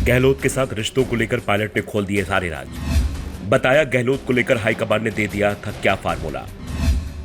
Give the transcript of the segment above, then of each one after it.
गहलोत के साथ रिश्तों को लेकर पायलट ने खोल दिए सारे राज। बताया गहलोत को लेकर हाईकमान ने दे दिया था क्या फार्मूला।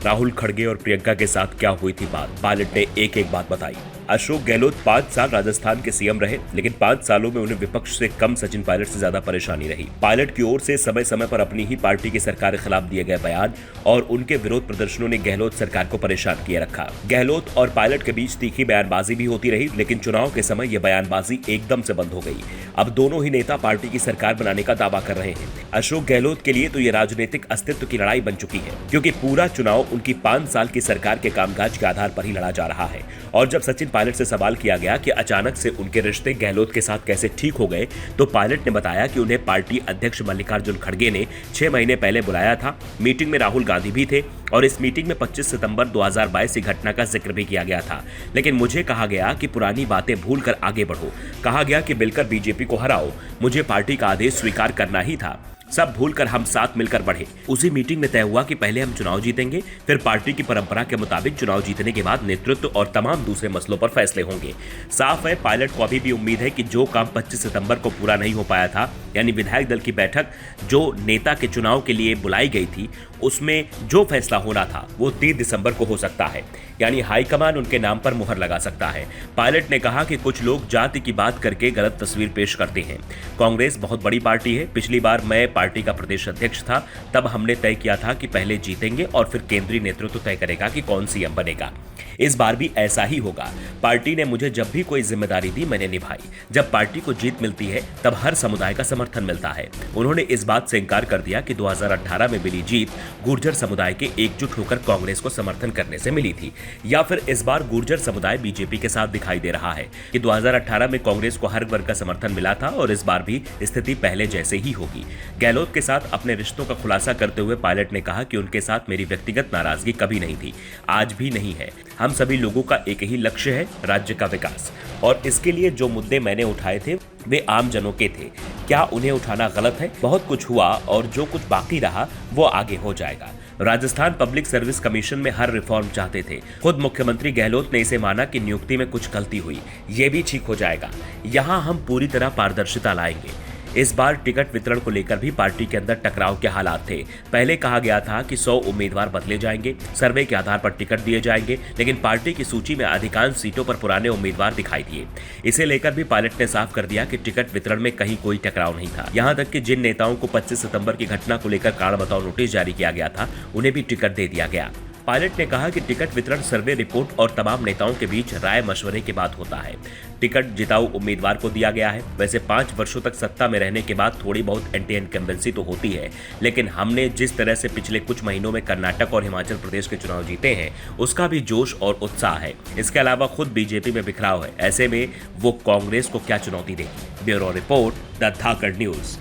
राहुल खड़गे और प्रियंका के साथ क्या हुई थी बात, पायलट ने एक एक बात बताई। अशोक गहलोत 5 साल राजस्थान के सीएम रहे, लेकिन 5 सालों में उन्हें विपक्ष से कम सचिन पायलट से ज्यादा परेशानी रही। पायलट की ओर से समय समय पर अपनी ही पार्टी की सरकार के खिलाफ दिए गए बयान और उनके विरोध प्रदर्शनों ने गहलोत सरकार को परेशान किए रखा। गहलोत और पायलट के बीच तीखी बयानबाजी भी होती रही, लेकिन चुनाव के समय यह बयानबाजी एकदम से बंद हो गई। अब दोनों ही नेता पार्टी की सरकार बनाने का दावा कर रहे हैं। अशोक गहलोत के लिए तो यह राजनीतिक अस्तित्व की लड़ाई बन चुकी है, क्योंकि पूरा चुनाव उनकी 5 साल की सरकार के कामकाज के आधार पर ही लड़ा जा रहा है। और जब सचिन पायलट से सवाल किया गया कि अचानक से उनके रिश्ते गहलोत के साथ कैसे ठीक हो गए, तो पायलट ने बताया कि उन्हें पार्टी अध्यक्ष मल्लिकार्जुन खड़गे ने 6 महीने पहले बुलाया था। मीटिंग में राहुल गांधी भी थे और इस मीटिंग में 25 सितंबर 2022 की घटना का जिक्र भी किया गया था। लेकिन मुझे कहा गया कि पुरानी बातें भूलकर आगे बढ़ो। कहा गया कि मिलकर बीजेपी को हराओ। मुझे पार्टी का आदेश स्वीकार करना ही था। सब भूलकर हम साथ मिलकर बढ़े। उसी मीटिंग में तय हुआ कि पहले हम चुनाव जीतेंगे, फिर पार्टी की परंपरा के मुताबिक चुनाव जीतने के बाद नेतृत्व और तमाम दूसरे मसलों पर फैसले होंगे। साफ है, पायलट को अभी भी उम्मीद है कि जो काम 25 सितंबर को पूरा नहीं हो पाया था, यानी विधायक दल की बैठक जो नेता के चुनाव के लिए बुलाई गई थी, उसमें जो फैसला होना था वो 3 दिसंबर को हो सकता है, यानी हाईकमान उनके नाम पर मुहर लगा सकता है। पायलट ने कहा कि कुछ लोग जाति की बात करके गलत तस्वीर पेश करते हैं। कांग्रेस बहुत बड़ी पार्टी है। पिछली बार मैं पार्टी का प्रदेश अध्यक्ष था, तब हमने तय किया था कि पहले जीतेंगे और फिर केंद्रीय नेतृत्व तय करेगा कि कौन सीएम बनेगा। इस बार भी ऐसा ही होगा। पार्टी ने मुझे जब भी कोई जिम्मेदारी दी मैंने निभाई। जब पार्टी को जीत मिलती है तब हर समुदाय का समर्थन मिलता है। उन्होंने इस बात से इनकार कर दिया कि 2018 में मिली जीत गुर्जर समुदाय के एकजुट होकर कांग्रेस को समर्थन करने से मिली थी, या फिर इस बार गुर्जर समुदाय बीजेपी के साथ दिखाई दे रहा है कि 2018 में कांग्रेस को हर वर्ग का समर्थन मिला था और इस बार भी स्थिति पहले जैसे ही होगी। गहलोत के साथ अपने रिश्तों का खुलासा करते हुए पायलट ने कहा कि उनके साथ मेरी व्यक्तिगत नाराजगी कभी नहीं थी, आज भी नहीं है। हम सभी लोगों का एक ही लक्ष्य है, राज्य का विकास, और इसके लिए जो मुद्दे मैंने उठाए थे वे आम जनों के थे। क्या उन्हें उठाना गलत है? बहुत कुछ हुआ और जो कुछ बाकी रहा वो आगे हो जाएगा। राजस्थान पब्लिक सर्विस कमीशन में हर रिफॉर्म चाहते थे। खुद मुख्यमंत्री गहलोत ने इसे माना कि नियुक्ति में कुछ गलती हुई, ये भी ठीक हो जाएगा। यहाँ हम पूरी तरह पारदर्शिता लाएंगे। इस बार टिकट वितरण को लेकर भी पार्टी के अंदर टकराव के हालात थे। पहले कहा गया था कि 100 उम्मीदवार बदले जाएंगे, सर्वे के आधार पर टिकट दिए जाएंगे, लेकिन पार्टी की सूची में अधिकांश सीटों पर पुराने उम्मीदवार दिखाई दिए। इसे लेकर भी पायलट ने साफ कर दिया कि टिकट वितरण में कहीं कोई टकराव नहीं था। यहाँ तक कि जिन नेताओं को 25 सितंबर की घटना को लेकर कारण बताओ नोटिस जारी किया गया था, उन्हें भी टिकट दे दिया गया। पायलट ने कहा कि टिकट वितरण सर्वे रिपोर्ट और तमाम नेताओं के बीच राय मशवरे के बाद होता है। टिकट जिताऊ उम्मीदवार को दिया गया है। वैसे 5 वर्षों तक सत्ता में रहने के बाद थोड़ी बहुत एंटी इनकम्बेंसी तो होती है, लेकिन हमने जिस तरह से पिछले कुछ महीनों में कर्नाटक और हिमाचल प्रदेश के चुनाव जीते हैं, उसका भी जोश और उत्साह है। इसके अलावा खुद बीजेपी में बिखराव है। ऐसे में वो कांग्रेस को क्या चुनौती देगी? Bureau report, the Dhakad news.